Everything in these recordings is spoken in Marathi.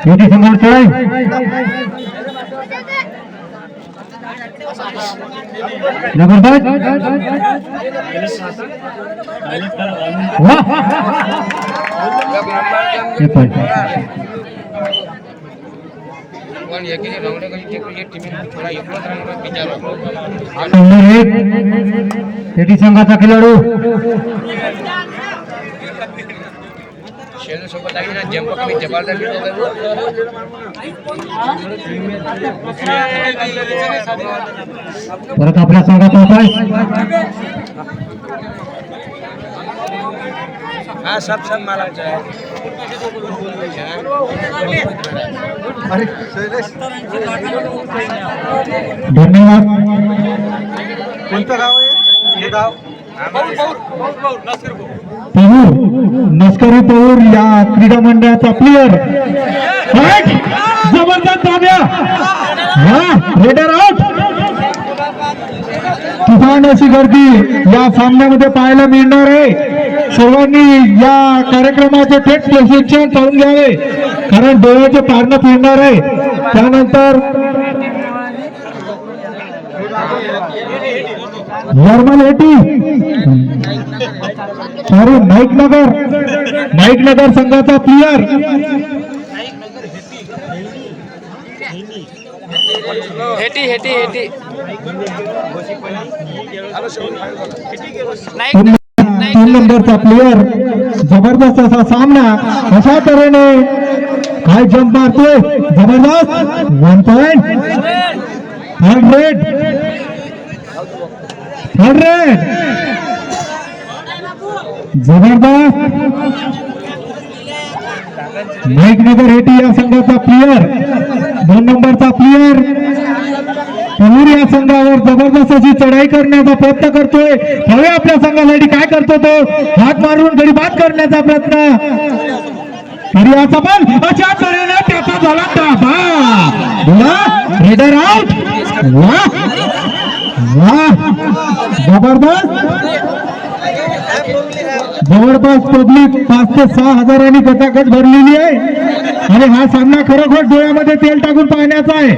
युती संघावर चढाई जबरदस्त युती संघाचा खेळाडू सोबत आहे ना जंप कमी जबरदस्त परत आपल्या संघात होत आहे हाँ सब माला धन्यवाद कोणतं गाव आहे हे गाव पहूर नस्करी पहूर या क्रीडा मंडळाचा प्लेयर जबरदस्त धाब्या रेडर आउट तुफान अशी गर्दी या सामन्यामध्ये पाहायला मिळणार आहे सर्वांनी या कार्यक्रमाचे थेट प्रशिक्षण करून घ्यावे कारण डोळ्याचे पारणं फिरणार आहे त्यानंतर नॉर्मल एटी सॉरी नाईक नगर संघाचा प्लेयर तीन नंबरचा प्लेयर जबरदस्त असा सामना अशा तऱ्हेने काय जंप मारतोय जबरदस्त 1 पॉइंट थर्ड रेड जबरदस्त नाईक नगर हेटी या संघाचा प्लेयर 2 नंबरचा प्लेयर पहूर या संघावर जबरदस्त अशी चढाई करण्याचा प्रयत्न करतोय हवे आपल्या संघासाठी काय करतो तो हात मारून गडी बाद करण्याचा प्रयत्न तरी असा पण अशा तऱ्हेने त्याचा झाला ताबा रेडर आउट जवळपास पब्लिक 5 ते 6 हजारांनी गटागट भरलेली आहे आणि हा सामना खरोखर डोळ्यामध्ये तेल टाकून पाहण्याचा आहे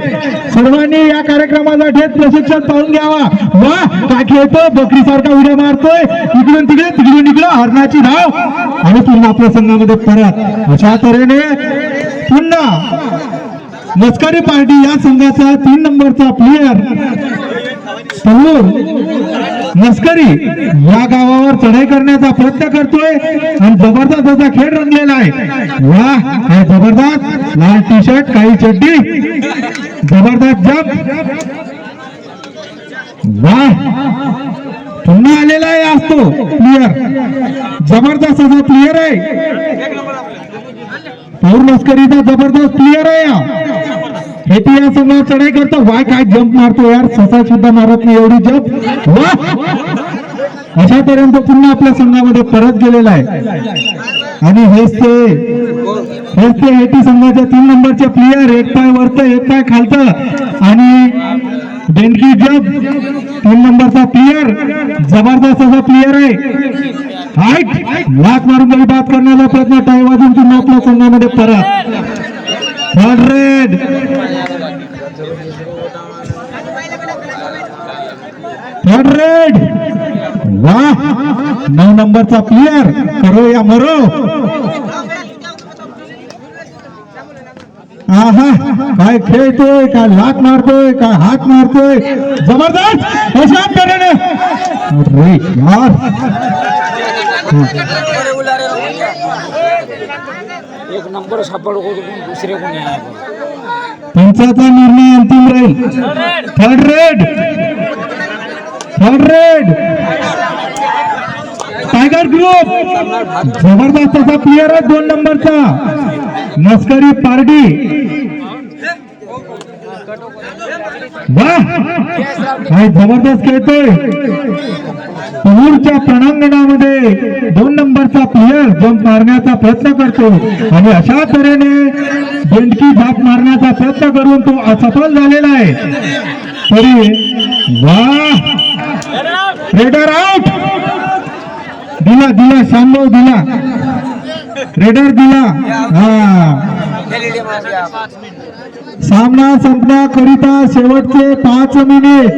सर्वांनी या कार्यक्रमाचा थेट प्रशिक्षण पाहून घ्यावा वा काय खेळतो बकरी सारखा उड्या मारतोय इकडून तिकडे हरणाची धाव आणि पुन्हा आपल्या संघामध्ये परत अशा तऱ्हेने पुन्हा मस्करी पार्टी या संघाचा 3 नंबरचा प्लेयर पहूर मस्करी या गावावर चढाई करण्याचा प्रयत्न करतोय आणि जबरदस्त असा खेळ रंगलेला आहे वा काय जबरदस्त लाल टी शर्ट काही चड्डी जबरदस्त जंप वा पुन्हा आलेला आहे आज तो प्लेयर जबरदस्त असा प्लेयर आहे पहूर मस्करीचा जबरदस्त प्लेयर आहे हेती या संघावर चढाई करतो वाय काय जंप मारतो यार ससा सुद्धा मारत नाही एवढी जंप वा अशा तऱ्हेने तो पुन्हा आपल्या संघामध्ये परत गेलेला आहे आणि हेच ते हेटी संघाच्या 3 नंबरचे प्लेयर एक पाय वरतं एक पाय खालतं आणि देणगी जंप 3 नंबरचा प्लेयर जबरदस्त असा प्लेयर आहे लात मारून गडी बाद करण्याचा प्रयत्न टाय वाजून पुन्हा आपल्या संघामध्ये परत थर्ड रेड वा 9 नंबरचा प्लेयर करो या मरो काय खेळतोय काय लात मारतोय काय हात मारतोय जबरदस्त अशा तऱ्हेने अरे यार एक नंबर सापडो दुसरे कोणी पंचाचा निर्णय अंतिम राहील थर्ड रेड टायगर ग्रुप जबरदस्त असा प्लेयर आहे 2 नंबरचा मस्करी पार्टी काय जबरदस्त खेळतोय पहूरच्या प्रणांगणामध्ये 2 नंबरचा प्लेयर जंप मारण्याचा प्रयत्न करतो आणि अशा तऱ्हेने बेंडकी झाप मारण्याचा प्रयत्न करून तो असफल झालेला आहे तरी वा रेडर आउट दिला शांभव दिला रेडर दिला. सामना संपण्याकरिता शेवटचे 5 मिनिट.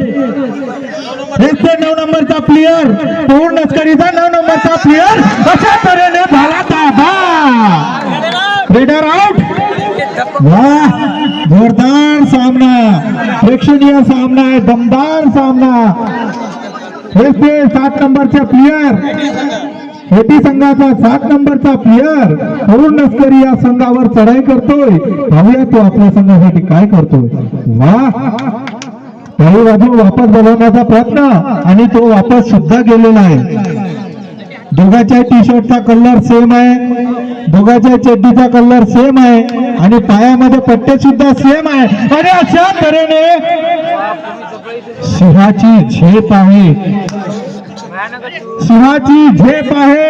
हेच ते 9 नंबरचा प्लेयर, पौर नस्करीचा 9 नंबरचा प्लेयर अशा तऱ्हेने झाला दाबा. Raider out. वाह, जोरदार सामना, प्रेक्षणीय सामना आहे, दमदार सामना. हेच ते 7 नंबरचे प्लेयर, हेटी संघाचा 7 नंबरचा प्लेयर अरुण नस्करी या संघावर चढाई करतोय. पाहूया तो आपल्या संघासाठी काय करतोय. वाह, काही बाजू वापस बोलवण्याचा प्रयत्न आणि तो वापस सुद्धा गेलेला आहे. दोघांच्या टी शर्टचा कलर सेम आहे, दोघांच्या चड्डीचा कलर सेम आहे आणि पायामध्ये पट्टे सुद्धा सेम आहे. आणि अशा तऱ्हेने सिंहाची झेप आहे, सिंहाची झेप आहे,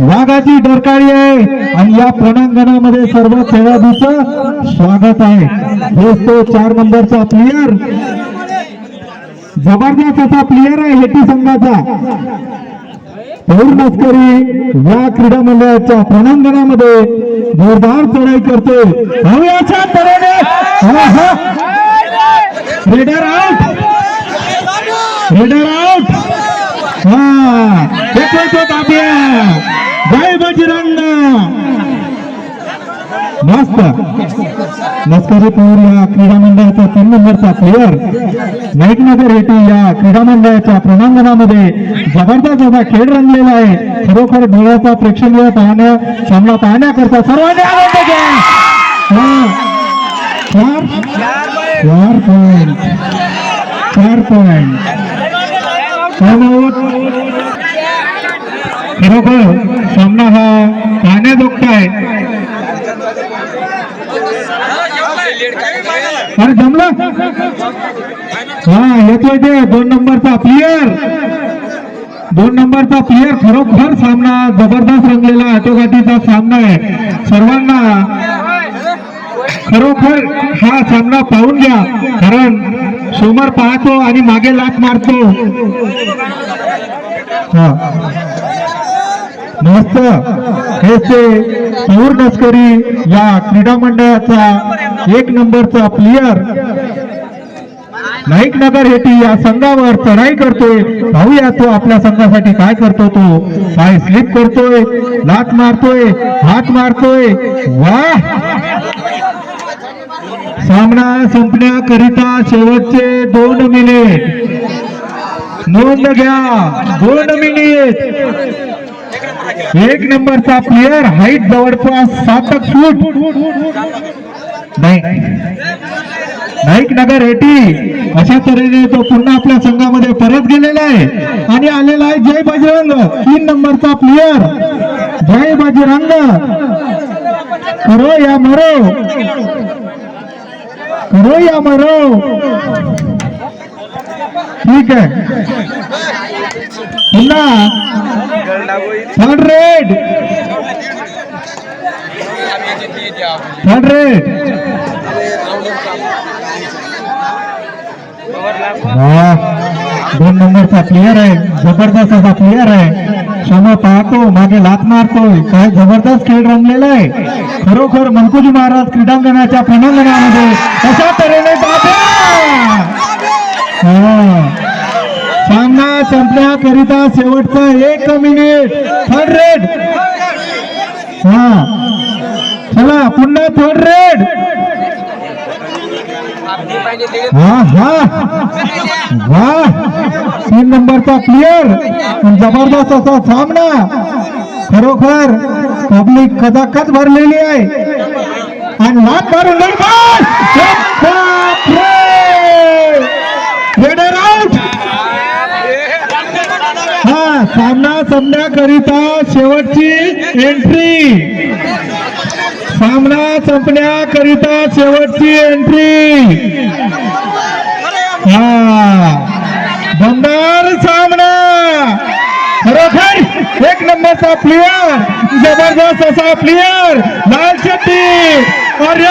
वाघाची डरकाळी आहे आणि या प्रणांगणामध्ये सर्व खेळाडूंचं स्वागत आहे. हेच तो 4 नंबरचा प्लेयर, जबरदस्त असा प्लेयर आहे हेटी संघाचा. पौर नस्करी या क्रीडा मंडळाच्या प्रणांगणामध्ये जोरदार चढाई करतोय. अशा तऱ्हेने रेडर आउट, रेडर आउट. येतोय तो ताब्या. जय बजरंग. मस्त. नस्करी पौर या क्रीडा मंडळाचा 3 नंबरचा प्लेयर नाईकनगर हेटी या क्रीडा मंडळाच्या प्रणांगणामध्ये जबरदस्त असा खेळ रंगलेला आहे. खरोखर डोळ्याचा प्रेक्षणीय सामना पाहण्याकरता सर्वांनी आनंद घ्या. 4 पॉइंट, 4 पॉइंट. खरोखर सामना हा पाहण्याजोगता आहे. अरे जमला. येतोय ते 2 नंबरचा प्लेयर, 2 नंबरचा प्लेयर. खरोखर सामना जबरदस्त रंगलेला आटोकाटीचा सामना आहे. सर्वांना खरोखर हा सामना पाहून घ्या, कारण समोर पाहतो आणि मागे लाथ मारतो. मस्त. हेच ते पौर नस्करी या क्रीडा मंडळाचा 1 नंबरचा प्लेयर नाईकनगर हेटी या संघावर चढाई करतोय. पाहूया तो आपल्या संघासाठी काय करतो. तो पाय स्लिप करतोय, लाथ मारतोय, हात मारतोय. वाह, सामना संपण्याकरिता शेवटचे 2 मिनिट. नोंद घ्या, 2 मिनिट. 1 नंबरचा प्लेयर, हाईट जवळपास 7 फूट. नाईकनगर हेटी अशा तऱ्हेने तो पुन्हा आपल्या संघामध्ये परत गेलेला आहे आणि आलेला आहे जय बजरंग, 3 नंबरचा प्लेयर. जय बजरंग. करो या मरो, करो या मरो. ठीक आहे. पुन्हा 3rd रेड, 3rd रेड. 2 नंबरचा प्लेयर आहे, जबरदस्त असा प्लेयर आहे. समोर पाहतो, मागे लाथ मारतोय. काय जबरदस्त खेळ रंगलेला आहे. खरोखर मनकुजी महाराज क्रीडांगणाच्या प्रणांगणामध्ये अशा तऱ्हेने सामना संपण्याकरिता शेवटचा 1 मिनिट. 3rd red. चला पुन्हा 3rd रेड. वाह, 3 नंबरचा प्लेयर. जबरदस्त असा सामना. खरोखर पब्लिक कदाकच भरलेली आहे आणि लाथ मारून रेडर आउट. सामना संपण्याकरिता शेवटची एंट्री. सामना संपण्याकरिता शेवटची एंट्री. दमदार सामना. खरोखर 1 नंबरचा प्लेयर, जबरदस्त असा प्लेयर, लाल चड्डी. अरे